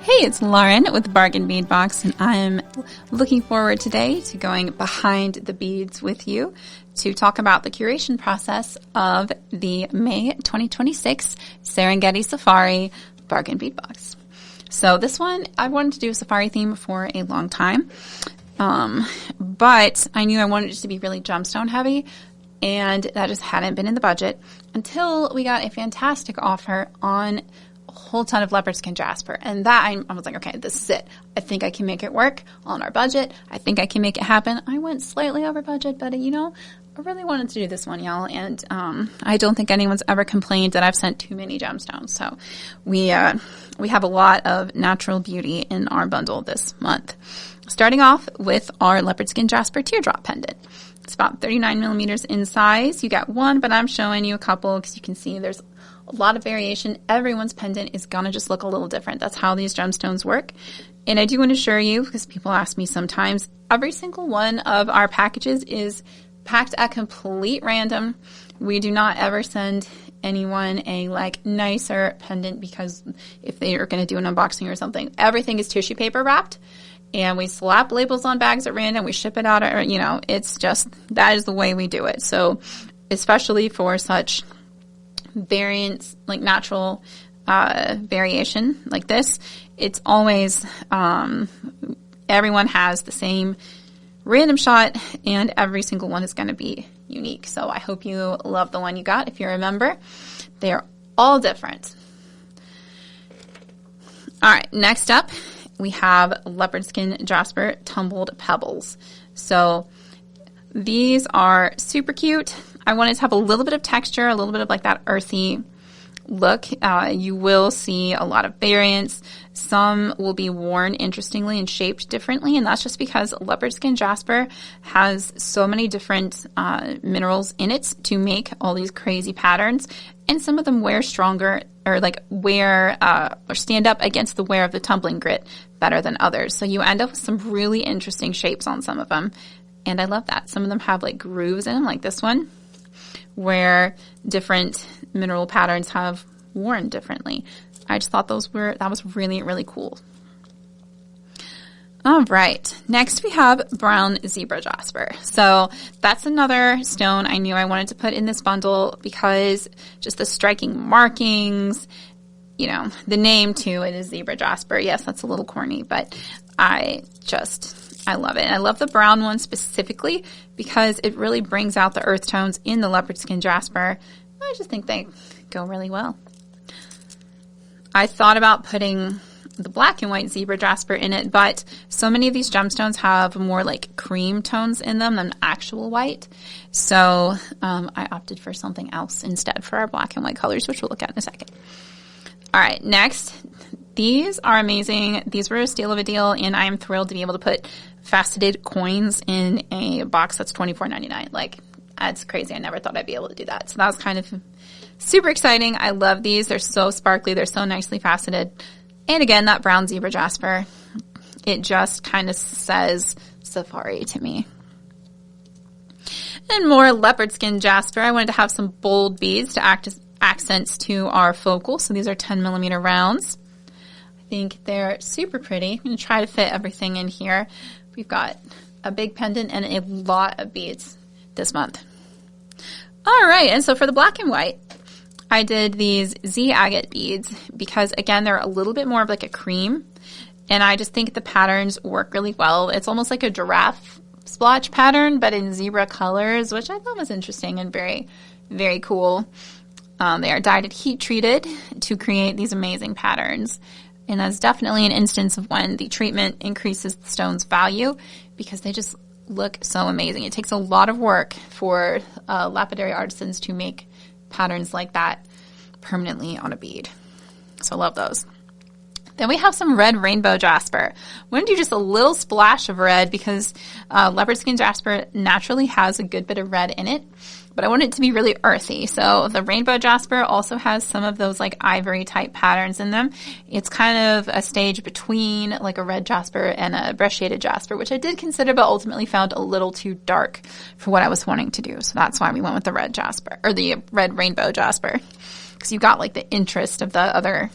Hey, it's Lauren with Bargain Bead Box, and I'm looking forward today to going behind the beads with you to talk about the curation process of the May 2026 Serengeti Safari Bargain Bead Box. So this one, I wanted to do a safari theme for a long time, but I knew I wanted it to be really gemstone heavy, and that just hadn't been in the budget until we got a fantastic offer on whole ton of leopard skin jasper, and that I was like, okay, this is it. I think I can make it work on our budget. I think I can make it happen. I went slightly over budget, but I really wanted to do this one, y'all, and I don't think anyone's ever complained that I've sent too many gemstones. So we have a lot of natural beauty in our bundle this month. Starting off with our leopard skin jasper teardrop pendant. It's about 39 millimeters in size. You got one, but I'm showing you a couple because you can see there's a lot of variation. Everyone's pendant is going to just look a little different. That's how these gemstones work. And I do want to assure you, because people ask me sometimes, every single one of our packages is packed at complete random. We do not ever send anyone a nicer pendant because if they are going to do an unboxing or something, everything is tissue paper wrapped. And we slap labels on bags at random. We ship it out. It's just, that is the way we do it. So especially for such variants, like natural variation like this, it's always everyone has the same random shot, and every single one is going to be unique. So I hope you love the one you got. If you're a member, they're all different. All right, next up we have leopard skin jasper tumbled pebbles. So these are super cute. I wanted to have a little bit of texture, a little bit of that earthy look. You will see a lot of variants. Some will be worn interestingly and shaped differently, and that's just because leopard skin jasper has so many different minerals in it to make all these crazy patterns, and some of them wear stronger or or stand up against the wear of the tumbling grit better than others. So you end up with some really interesting shapes on some of them, and I love that. Some of them have grooves in them, like this one, where different mineral patterns have worn differently. I just thought that was really, really cool. All right. Next we have brown zebra jasper. So that's another stone I knew I wanted to put in this bundle because just the striking markings, the name too, it is zebra jasper. Yes, that's a little corny, but I love it. And I love the brown one specifically because it really brings out the earth tones in the leopard skin jasper. I just think they go really well. I thought about putting the black and white zebra jasper in it, but so many of these gemstones have more cream tones in them than actual white. So I opted for something else instead for our black and white colors, which we'll look at in a second. All right, next. These are amazing. These were a steal of a deal, and I am thrilled to be able to put faceted coins in a box that's $24.99. That's crazy. I never thought I'd be able to do that. So that was kind of super exciting. I love these. They're so sparkly. They're so nicely faceted. And again, that brown zebra jasper, it just kind of says safari to me. And more leopard skin jasper. I wanted to have some bold beads to act as accents to our focal. So these are 10 millimeter rounds. I think they're super pretty. I'm going to try to fit everything in here. We've got a big pendant and a lot of beads this month. All right, and so for the black and white, I did these Z agate beads because, again, they're a little bit more of a cream, and I just think the patterns work really well. It's almost like a giraffe splotch pattern, but in zebra colors, which I thought was interesting and very, very cool. They are dyed and heat treated to create these amazing patterns. And that's definitely an instance of when the treatment increases the stone's value because they just look so amazing. It takes a lot of work for lapidary artisans to make patterns like that permanently on a bead. So I love those. Then we have some red rainbow jasper. I'm going to do just a little splash of red because leopard skin jasper naturally has a good bit of red in it, but I want it to be really earthy. So the rainbow jasper also has some of those ivory type patterns in them. It's kind of a stage between a red jasper and a brush shaded jasper, which I did consider but ultimately found a little too dark for what I was wanting to do. So that's why we went with the red jasper, or the red rainbow jasper, because you got the interest of the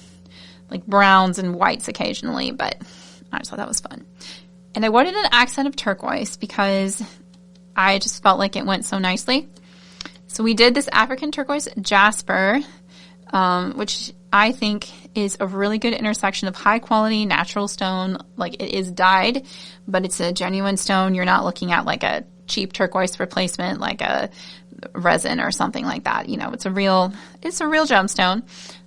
like browns and whites occasionally, but I just thought that was fun. And I wanted an accent of turquoise because I just felt like it went so nicely. So we did this African turquoise jasper, which I think is a really good intersection of high quality natural stone. Like, it is dyed, but it's a genuine stone. You're not looking at like a cheap turquoise replacement, like a resin or something like that. You know, it's a real gemstone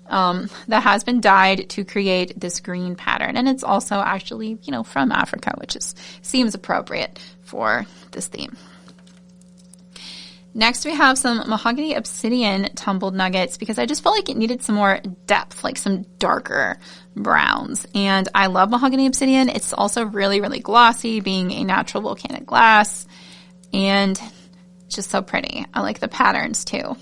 that has been dyed to create this green pattern. And it's also actually, you know, from Africa, which seems appropriate for this theme. Next, we have some mahogany obsidian tumbled nuggets because I just felt like it needed some more depth, like some darker browns. And I love mahogany obsidian. It's also really, really glossy, being a natural volcanic glass, and it's just so pretty. I like the patterns too.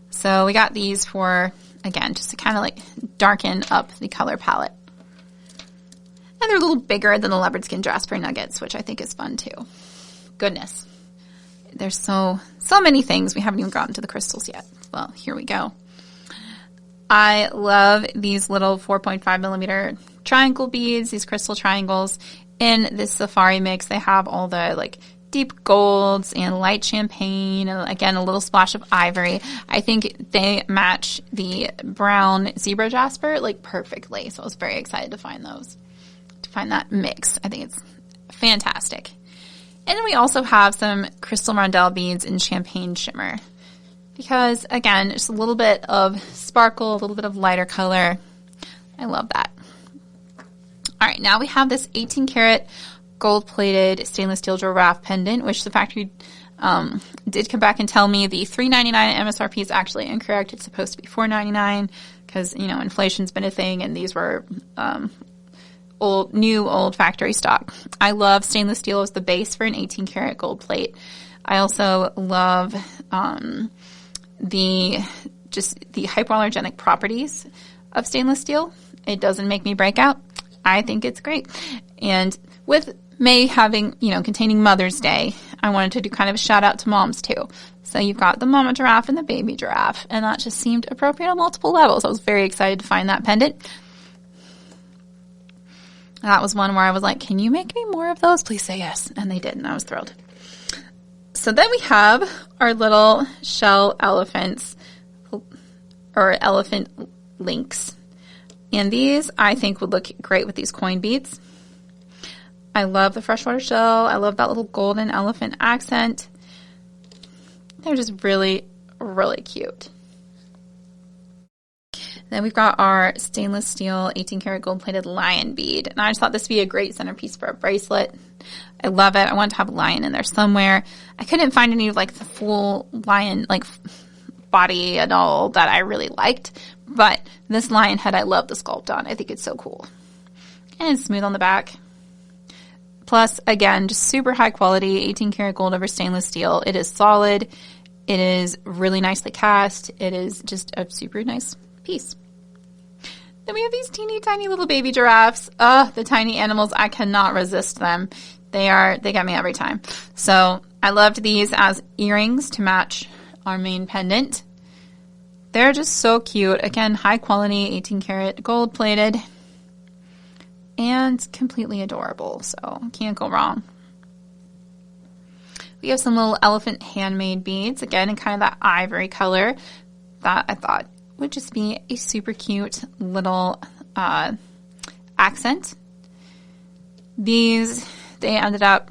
So we got these for, again, just to kind of like darken up the color palette. And they're a little bigger than the leopard skin jasper nuggets, which I think is fun too. Goodness. There's so many things. We haven't even gotten to the crystals yet. Well, here we go. I love these little 4.5 millimeter triangle beads, these crystal triangles. In this safari mix, they have all the like deep golds and light champagne, and again, a little splash of ivory. I think they match the brown zebra jasper like perfectly. So I was very excited to find that mix. I think it's fantastic. And then we also have some crystal rondelle beads in champagne shimmer because, again, just a little bit of sparkle, a little bit of lighter color. I love that. All right, now we have this 18 karat gold-plated stainless steel giraffe pendant, which the factory did come back and tell me the $3.99 MSRP is actually incorrect. It's supposed to be $4.99 because, you know, inflation's been a thing, and these were old factory stock. I love stainless steel as the base for an 18 karat gold plate. I also love the hypoallergenic properties of stainless steel. It doesn't make me break out. I think it's great. And with May having, you know, containing Mother's Day, I wanted to do kind of a shout out to moms too. So you've got the mama giraffe and the baby giraffe, and that just seemed appropriate on multiple levels. I was very excited to find that pendant. That was one where I was like, can you make me more of those? Please say yes. And they did, and I was thrilled. So then we have our little shell elephants, or elephant links. And these, I think, would look great with these coin beads. I love the freshwater shell. I love that little golden elephant accent. They're just really, really cute. Then we've got our stainless steel 18 karat gold plated lion bead. And I just thought this would be a great centerpiece for a bracelet. I love it. I wanted to have a lion in there somewhere. I couldn't find any of like the full lion like body and all that I really liked. But this lion head I love the sculpt on. I think it's so cool. And it's smooth on the back. Plus, again, just super high quality, 18 karat gold over stainless steel. It is solid. It is really nicely cast. It is just a super nice piece. Then we have these teeny tiny little baby giraffes. The tiny animals, I cannot resist them. They get me every time. So I loved these as earrings to match our main pendant. They're just so cute. Again, high quality, 18 karat gold plated, and completely adorable. So can't go wrong. We have some little elephant handmade beads, again, in kind of that ivory color that I thought would just be a super cute little accent. These, they ended up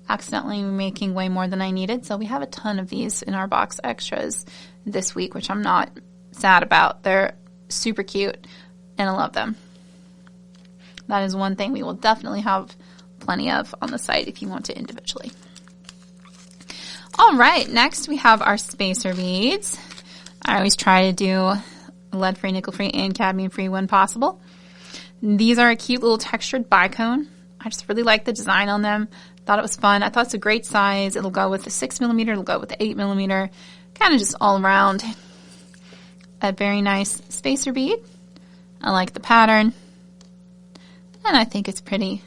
accidentally making way more than I needed, so we have a ton of these in our box extras this week, which I'm not sad about. They're super cute, and I love them. That is one thing we will definitely have plenty of on the site if you want to individually. All right, next we have our spacer beads. I always try to do lead-free, nickel-free, and cadmium-free when possible. These are a cute little textured bicone. I just really like the design on them. Thought it was fun. I thought it's a great size. It'll go with the 6 millimeter. It'll go with the 8 millimeter. Kind of just all around a very nice spacer bead. I like the pattern. And I think it's pretty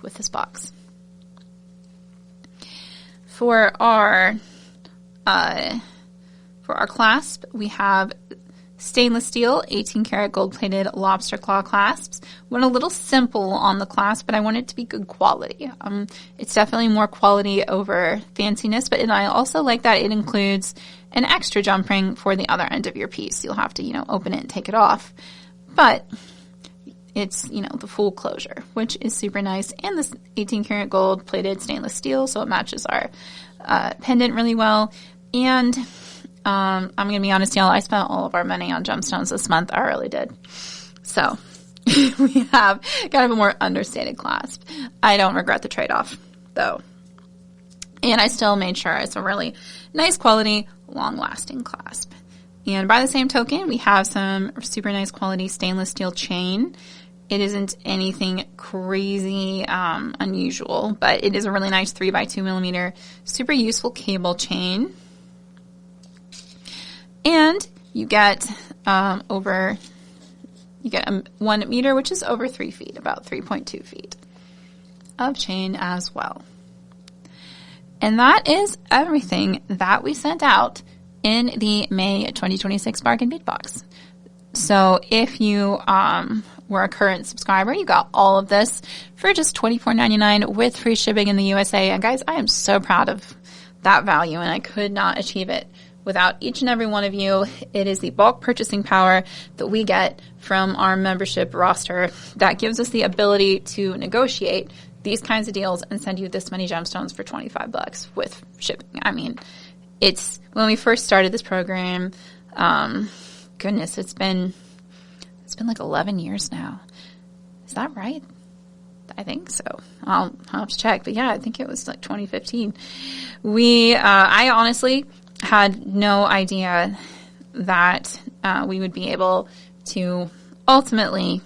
with this box. For our clasp, we have stainless steel, 18 karat gold plated lobster claw clasps. Went a little simple on the clasp, but I want it to be good quality. It's definitely more quality over fanciness, but I also like that it includes an extra jump ring for the other end of your piece. You'll have to, open it and take it off. But it's, the full closure, which is super nice. And this 18 karat gold plated stainless steel, so it matches our pendant really well. And I'm going to be honest, y'all, I spent all of our money on gemstones this month. I really did. So we have kind of a more understated clasp. I don't regret the trade-off, though. And I still made sure it's a really nice quality, long-lasting clasp. And by the same token, we have some super nice quality stainless steel chain. It isn't anything crazy unusual, but it is a really nice 3x2 millimeter, super useful cable chain. And you get 1 meter, which is over 3 feet, about 3.2 feet of chain as well. And that is everything that we sent out in the May 2026 Bargain Bead Box. So if you were a current subscriber, you got all of this for just $24.99 with free shipping in the USA. And guys, I am so proud of that value, and I could not achieve it without each and every one of you. It is the bulk purchasing power that we get from our membership roster that gives us the ability to negotiate these kinds of deals and send you this many gemstones for $25 with shipping. I mean, it's when we first started this program, goodness, it's been like 11 years now. Is that right? I think so. I'll have to check, but yeah, I think it was like 2015. I honestly had no idea that we would be able to ultimately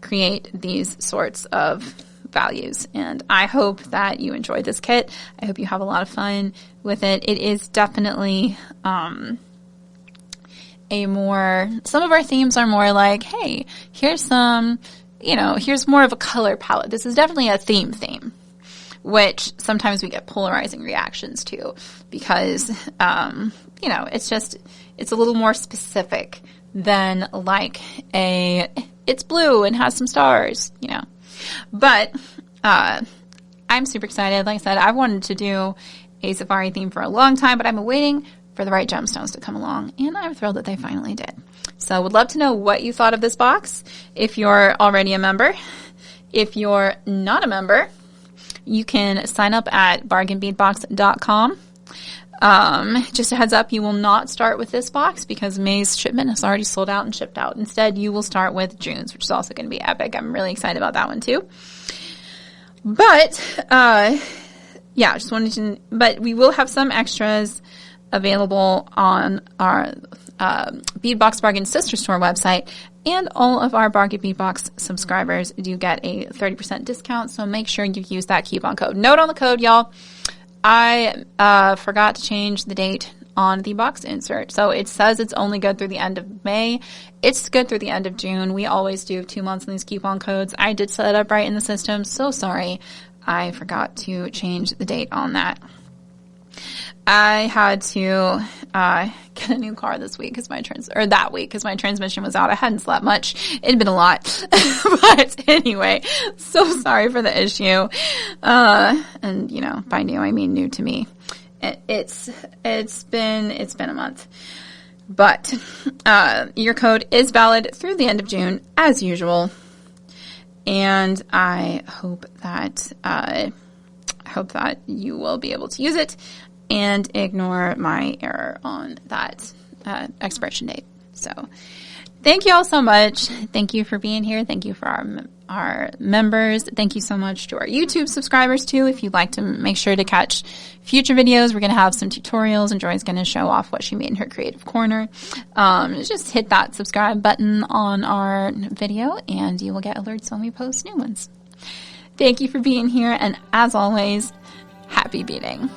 create these sorts of values. And I hope that you enjoyed this kit. I hope you have a lot of fun with it. It is definitely some of our themes are more like, hey, here's some, here's more of a color palette. This is definitely a theme, which sometimes we get polarizing reactions to because, it's a little more specific than like it's blue and has some stars, But I'm super excited. Like I said, I've wanted to do a safari theme for a long time, but I'm waiting for the right gemstones to come along, and I'm thrilled that they finally did. So would love to know what you thought of this box if you're already a member. If you're not a member, you can sign up at bargainbeadbox.com. Just a heads up, you will not start with this box because May's shipment has already sold out and shipped out. Instead, you will start with June's, which is also going to be epic. I'm really excited about that one too. But, but we will have some extras available on our Beadbox Bargain Sister Store website, and all of our Bargain Beadbox subscribers do get a 30% discount, so make sure you use that coupon code. Note on the code, y'all, I forgot to change the date on the box insert, so it says it's only good through the end of May. It's good through the end of June. We always do 2 months on these coupon codes. I did set it up right in the system, so sorry. I forgot to change the date on that. I had to get a new car this week because my transmission was out. I hadn't slept much. It'd been a lot, but anyway, so sorry for the issue. And by new I mean new to me. It's been a month, but your code is valid through the end of June as usual, and I hope that you will be able to use it and ignore my error on that expiration date. So thank you all so much. Thank you for being here. Thank you for our members. Thank you so much to our YouTube subscribers too. If you'd like to make sure to catch future videos, we're going to have some tutorials, and Joy's going to show off what she made in her creative corner. Just hit that subscribe button on our video and you will get alerts when we post new ones. Thank you for being here, and as always, happy beading.